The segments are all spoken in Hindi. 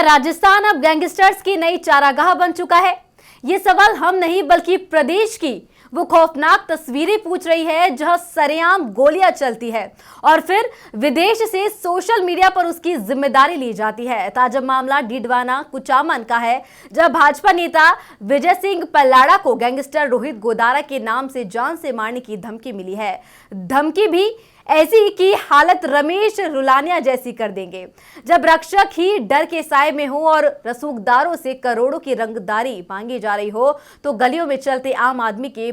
क्या राजस्थान अब गैंगस्टर्स की नई चारागाह बन चुका है? ये सवाल हम नहीं बल्कि प्रदेश की वो खौफनाक तस्वीरें पूछ रही है जहां सरेआम गोलियां चलती है और फिर विदेश से सोशल मीडिया पर उसकी जिम्मेदारी ली जाती है। ताजा मामला डीडवाना कुचामन का है, जहां भाजपा नेता विजय सिंह पल्लाड़ा को गैंगस्टर रोहित गोदारा के नाम से जान से मारने की धमकी मिली है। धमकी भी ऐसी की हालत रमेश रुलानिया जैसी कर देंगे। जब रक्षक ही डर के साए में हो और रसूखदारों से करोड़ों की रंगदारी मांगी जा रही हो, तो गलियों में चलते आम आदमी के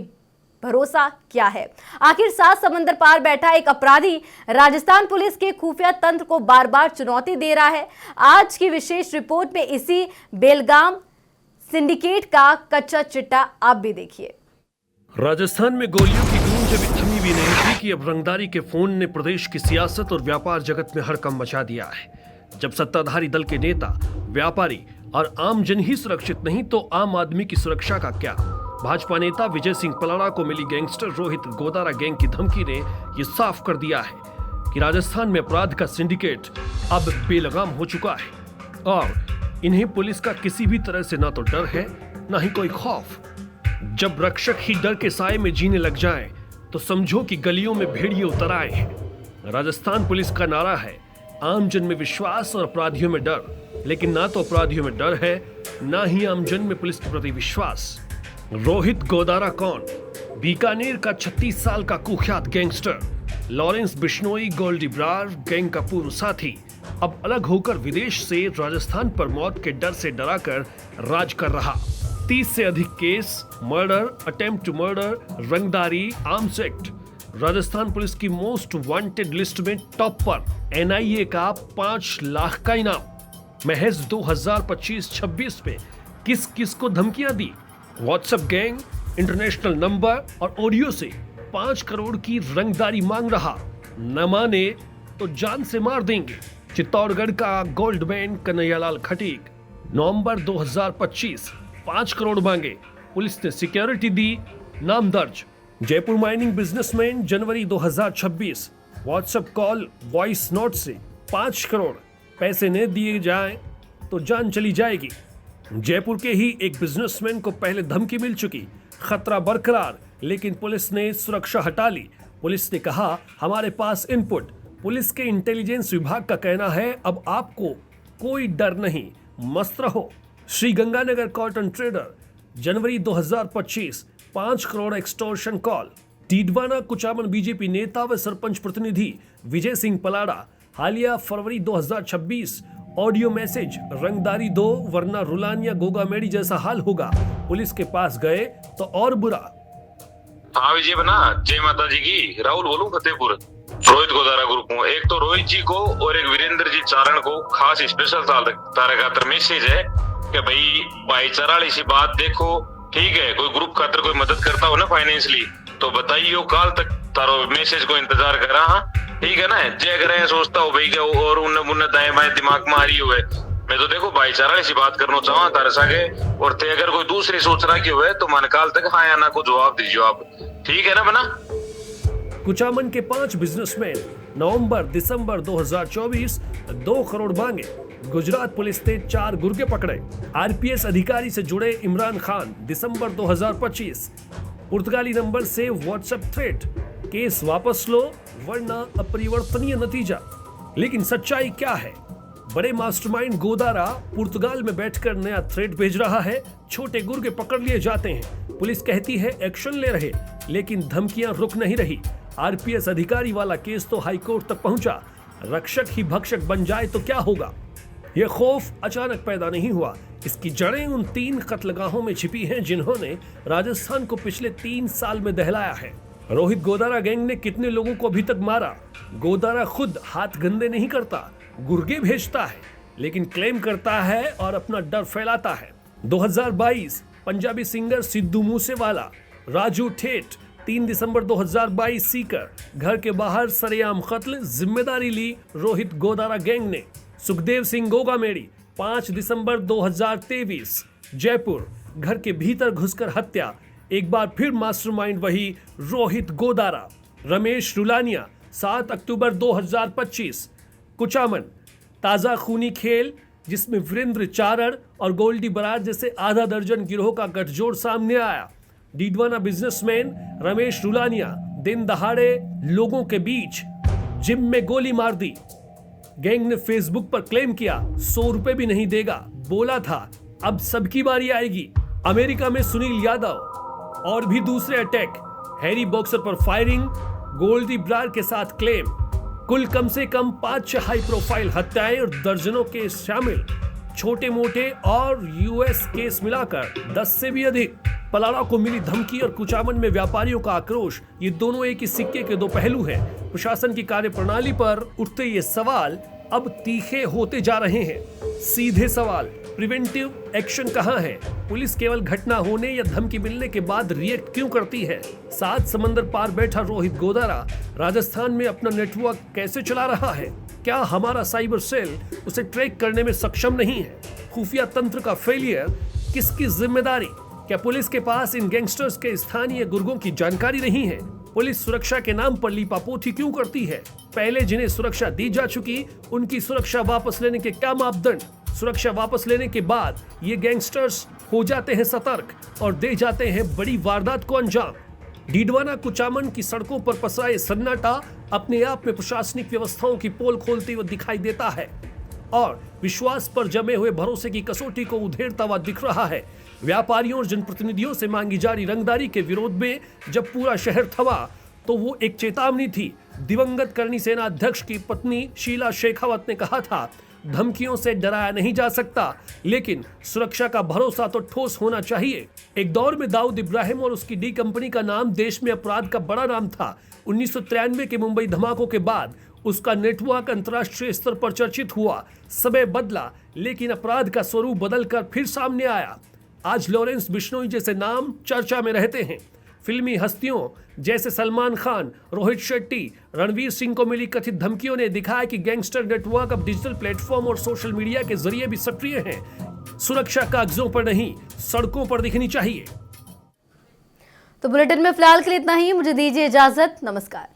भरोसा क्या है? आखिर 7 समंदर पार बैठा एक अपराधी राजस्थान पुलिस के खुफिया तंत्र को बार बार चुनौती दे रहा है। आज की विशेष रिपोर्ट में इसी बेलगाम सिंडिकेट का कच्चा चिट्टा आप भी देखिए। राजस्थान में गोलियों की गूंज अभी थमी भी नहीं थी कि अब रंगदारी के फोन ने प्रदेश की सियासत और व्यापार जगत में हड़कंप मचा दिया है। जब सत्ताधारी दल के नेता, व्यापारी और आम जन ही सुरक्षित नहीं तो आम आदमी की सुरक्षा का क्या? भाजपा नेता विजय सिंह पलाड़ा को मिली गैंगस्टर रोहित गोदारा गैंग की धमकी ने यह साफ कर दिया है कि राजस्थान में अपराध का सिंडिकेट अब बेलगाम हो चुका है और इन्हें पुलिस का किसी भी तरह से ना तो डर है ना ही कोई खौफ। जब रक्षक ही डर के साए में जीने लग जाएं, तो समझो कि गलियों में भेड़िए उतर आए हैं। राजस्थान पुलिस का नारा है आम जन में विश्वास और अपराधियों में डर, लेकिन ना तो अपराधियों में डर है ना ही आम जन में पुलिस के प्रति विश्वास। रोहित गोदारा कौन? बीकानेर का 36 साल का कुख्यात gangster Lawrence Bishnoi Goldy Brar gang का पूर्व साथी अब अलग होकर विदेश से राजस्थान पर मौत के डर से डराकर राज कर रहा। 30 से अधिक case, murder, attempt to murder, रंगदारी, आर्म्स एक्ट। राजस्थान पुलिस की मोस्ट वांटेड लिस्ट में टॉप पर एनआईए का 5 लाख का इनाम। महज 2025-26 में किस किस को धमकियां दी? व्हाट्सएप गैंग इंटरनेशनल नंबर और ऑडियो से 5 करोड़ की रंगदारी मांग रहा। न माने तो जान से मार देंगे। चित्तौड़गढ़ का गोल्डमैन कन्हैयालाल खटीक नवंबर 2025 5 करोड़ मांगे, पुलिस ने सिक्योरिटी दी, नाम दर्ज। जयपुर माइनिंग बिजनेसमैन जनवरी 2026 व्हाट्सएप कॉल वॉइस नोट से 5 करोड़, पैसे नहीं दिए जाएं तो जान चली जाएगी। जयपुर के ही एक बिजनेसमैन को पहले धमकी मिल चुकी, खतरा बरकरार, लेकिन पुलिस ने सुरक्षा हटा ली। पुलिस ने कहा हमारे पास इनपुट। पुलिस के इंटेलिजेंस विभाग का कहना है अब आपको कोई डर नहीं, मस्त रहो। श्री गंगानगर कॉटन ट्रेडर जनवरी 2025 5 crore extortion call. Didwana Kuchaman BJP नेता व सरपंच प्रतिनिधि विजय सिंह पलाड़ा हालिया फरवरी 2026 ऑडियो मैसेज, रंगदारी दो वरना रुलानिया गोगामेड़ी जैसा हाल होगा। पुलिस के पास गए तो और बुरा। हाँ विजय बना, जय माता जी की। राहुल बोलूं फतेहपुर, रोहित गोदारा ग्रुप हूँ। एक तो रोहित जी को और एक वीरेंद्र जी चारण को खास स्पेशल तारे खातर मैसेज है कि भाई भाईचारा सी बात देखो, ठीक है कोई ग्रुप खातर कोई मदद करता हो ना फाइनेंशियली तो बताइयो, काल तक तारो मैसेज को इंतजार करा। हाँ ठीक है ना, जय करे सोचता हो भाई और उन्हें मुन्ने दाएं बाएं दिमाग में आ रही हुए। मैं तो देखो भाईचारा सी बात करना चाहूँ तारे सागे, और ते अगर कोई दूसरी सोच रहा की हुए तो मन काल तक हाँ या ना को जवाब दीजिए आप, ठीक है ना बना। कुचामन के 5 बिजनेसमैन नवंबर दिसंबर 2024 2 करोड़ मांगे। गुजरात पुलिस ने 4 गुर्गे पकड़े। आरपीएस अधिकारी से जुड़े इमरान खान दिसंबर 2025 पुर्तगाली नंबर से व्हाट्सएप थ्रेट, केस वापस लो वरना अपरिवर्तनीय नतीजा। लेकिन सच्चाई क्या है? बड़े मास्टरमाइंड गोदारा पुर्तगाल में बैठकर नया थ्रेट भेज रहा है, छोटे गुर्गे पकड़ लिए जाते हैं। पुलिस कहती है एक्शन ले रहे, लेकिन धमकियां रुक नहीं रही। आरपीएस अधिकारी वाला केस तो हाईकोर्ट तक पहुंचा। रक्षक ही भक्षक बन जाए तो क्या होगा? यह खौफ अचानक पैदा नहीं हुआ, इसकी जड़ें उन 3 कत्लगाहों में छिपी हैं जिन्होंने राजस्थान को पिछले 3 साल में दहलाया है। रोहित गोदारा गैंग ने कितने लोगों को अभी तक मारा? गोदारा खुद हाथ गंदे नहीं करता, गुर्गे भेजता है, लेकिन क्लेम करता है और अपना डर फैलाता है। 2022 पंजाबी सिंगर सिद्धू मूसेवाला, राजू ठेठ 3 दिसंबर 2022 सीकर, घर के बाहर सरेआम कत्ल, जिम्मेदारी ली रोहित गोदारा गैंग ने। सुखदेव सिंह गोगामेड़ी 5 दिसंबर 2023 जयपुर, घर के भीतर घुसकर हत्या, एक बार फिर मास्टरमाइंड वही रोहित गोदारा। रमेश रुलानिया 7 अक्टूबर 2025 कुचामन, ताजा खूनी खेल, जिसमें वीरेंद्र चारण और गोल्डी बरार जैसे आधा दर्जन गिरोह का गठजोड़ सामने आया। डीडवाना बिजनेसमैन रमेश रुलानिया दिन दहाड़े लोगों के बीच जिम में गोली मार दी। गैंग ने फेसबुक पर क्लेम किया 100 रुपए भी नहीं देगा, बोला था अब सबकी बारी आएगी। अमेरिका में सुनील यादव और भी दूसरे अटैक, हैरी बॉक्सर पर फायरिंग, गोल्डी बरार के साथ क्लेम। कुल कम से कम 5 हाई प्रोफाइल हत्याएं और दर्जनों केस शामिल। छोटे मोटे और यूएस केस मिलाकर 10 से भी अधिक। पलाड़ा को मिली धमकी और कुचामन में व्यापारियों का आक्रोश, ये दोनों एक ही सिक्के के दो पहलू हैं। प्रशासन की कार्यप्रणाली पर उठते ये सवाल अब तीखे होते जा रहे हैं। सीधे सवाल, प्रिवेंटिव एक्शन कहां है? पुलिस केवल घटना होने या धमकी मिलने के बाद रिएक्ट क्यों करती है? 7 समंदर पार बैठा रोहित गोदारा राजस्थान में अपना नेटवर्क कैसे चला रहा है? क्या हमारा साइबर सेल उसे ट्रैक करने में सक्षम नहीं है? खुफिया तंत्र का फेलियर किसकी जिम्मेदारी? क्या पुलिस के पास इन गैंगस्टर्स के स्थानीय गुर्गों की जानकारी नहीं है? पुलिस सुरक्षा के नाम पर लीपापोती क्यों करती है? पहले जिन्हें सुरक्षा दी जा चुकी, उनकी सुरक्षा वापस लेने के क्या मापदंड? सुरक्षा वापस लेने के बाद ये गैंगस्टर्स हो जाते हैं सतर्क और दे जाते हैं बड़ी वारदात को अंजाम। डीडवाना कुचामन की सड़कों पर पसरा ये सन्नाटा अपने आप में प्रशासनिक व्यवस्थाओं की पोल खोलते हुए दिखाई देता है और विश्वास पर जमे हुए भरोसे की कसौटी को उधेड़ता हुआ दिख रहा है। व्यापारियों और जनप्रतिनिधियों से मांगी जा रही रंगदारी के विरोध में जब पूरा शहर थमा तो वो एक चेतावनी थी। दिवंगत करनी सेना अध्यक्ष की पत्नी शीला शेखावत ने कहा था, धमकियों से डराया नहीं जा सकता, लेकिन सुरक्षा का भरोसा तो ठोस होना चाहिए। एक दौर में दाऊद इब्राहिम और उसकी डी कंपनी का नाम देश में अपराध का बड़ा नाम था। 1993 के मुंबई धमाकों के बाद उसका नेटवर्क अंतर्राष्ट्रीय स्तर पर चर्चित हुआ। समय बदला, लेकिन अपराध का स्वरूप बदलकर फिर सामने आया। आज लॉरेंस बिश्नोई जैसे नाम चर्चा में रहते हैं। फिल्मी हस्तियों जैसे सलमान खान, रोहित शेट्टी, रणवीर सिंह को मिली कथित धमकियों ने दिखाया कि गैंगस्टर नेटवर्क अब डिजिटल प्लेटफॉर्म और सोशल मीडिया के जरिए भी सक्रिय हैं। सुरक्षा कागजों पर नहीं, सड़कों पर दिखनी चाहिए। तो बुलेटिन में फिलहाल के लिए इतना ही। मुझे दीजिए इजाजत। नमस्कार।